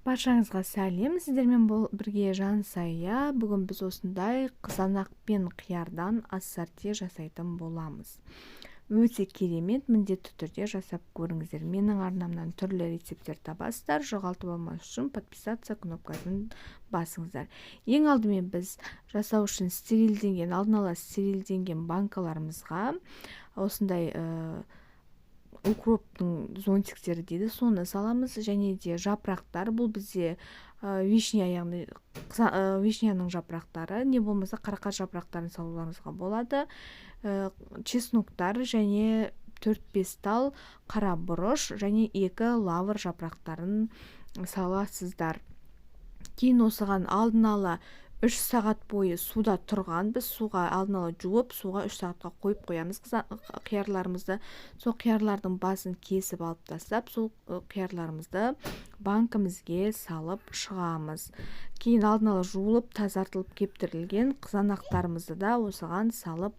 Баршаңызға сәлем, сіздермен бірге Жансая. Бүгін біз осындай қызанақ пен қиярдан ассорти жасайтын боламыз. Өте керемет, міндетті түрде жасап көріңіздер. Менің арнамнан түрлі рецепттер табасыздар. Жоғалтып алмас үшін подписаться кнопкасын басыңыздар. Ең алдымен біз жасау үшін алдын ала стерилденген банкаларымызға осындай укроптың зонтиктері дейді, соны саламыз. Және де жапырақтар, бұл бізде вишня, яғни вишняның жапырақтары, не болмаса қарақат жапырақтарын салуларыңызға болады. Чесноктар және 4-5 тал қара бұрыш және 2 лавр жапырақтарын саласыздар. Кейін осыған алдын ала 3 сағат бойы суда тұрған, біз суға алдын ала жуып, суға 3 сағатқа қойып қоямыз қиярларымызды. Сол қиярлардың басын кесіп алып тастап, сол қиярларымызды банкімізге салып шығамыз. Кейін алдын ала жуылып, тазартылып кептірілген қызанақтарымызды да осыған салып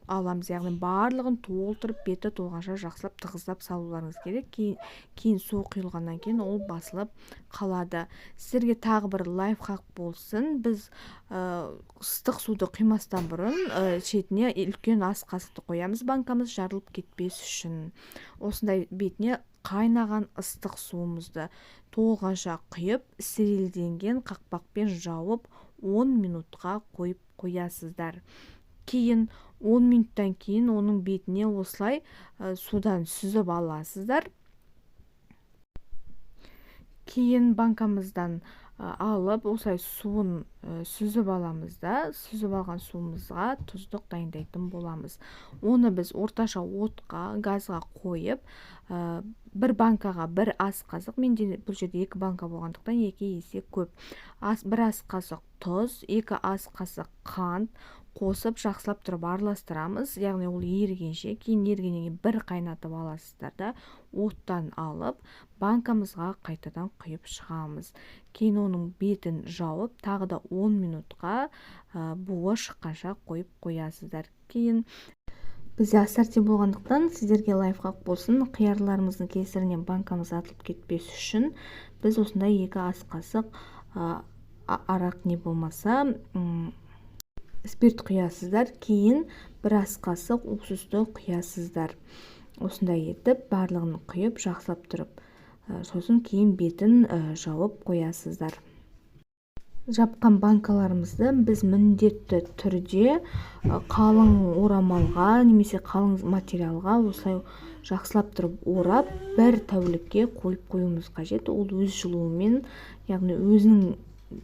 аламыз. Яғни барлығын толтырып, беті толғанша жақсылап тығыздап салуларыңыз керек. Кейін су құйылғаннан кейін ол басылып қалады. Сіздерге тағы бір лайфхак болсын. Біз ыстық суды құймастан бұрын шетіне үлкен ас қасықты қоямыз, банкамыз жарылып кетпес үшін. Осындай бетіне қайнаған ыстық суымызды толғанша құйып, стерилденген қақпақпен жауып 10 минутқа қойып қоясыздар. Кейін 10 минуттан кейін оның бетіне осылай судан сүзіп аласыздар. Кейін банкамыздан алып, осылай суын сүзіп аламыз да, сүзіп алған суымызға тұздық дайындайтын боламыз. Оны біз орташа отқа, газға қойып, бір банкаға бір ас қасық, менде бұл жерде 2 банка болғандықтан 2 есе көп. Бір ас қасық тұз, 2 ас қасық қант қосып жақсылап тұрып араластырамыз. Яғни ол ерігенше, кейін ерігеннен кейін бір қайнатып аласыздар да, оттан алып, банкамызға қайтадан құйып шығамыз. Кейін оның бетін жауып, тағы да 10 минутқа буы шыққанша қойып қоясыздар. Кейін бізде ассорти болғандықтан сіздерге лайфхак болсын, қиярларымыздың кесірінен банкамыз атылып кетпес үшін біз осындай 2 ас қасық арақ не болмаса спирт құясыздар. Кейін бір ас қасық уксусты құясыздар. Осындай етіп барлығын құйып жақсылап тұрып, сосын кейін бетін жауып қоясыздар. Жапқан банкаларымызды біз міндетті түрде қалың орамалға немесе қалың материалға осылай жақсылап тұрып орап, бір тәулікке қойып қоюымыз қажет. Ол өз жылуымен, яғни өзінің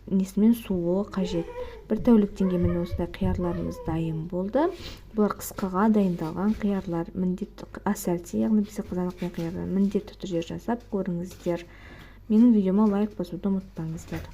несімен суы қажет. Бір тәуліктен кейін осындай қиярларымыз дайын болды. Бұлар қысқаға дайындалған қиярлар. Міндетті ассорти, яғни бізде қызанақ пен қиярдан міндетті түрде жасап көріңіздер. Менің видеома лайк басуды ұмытпаңыздар.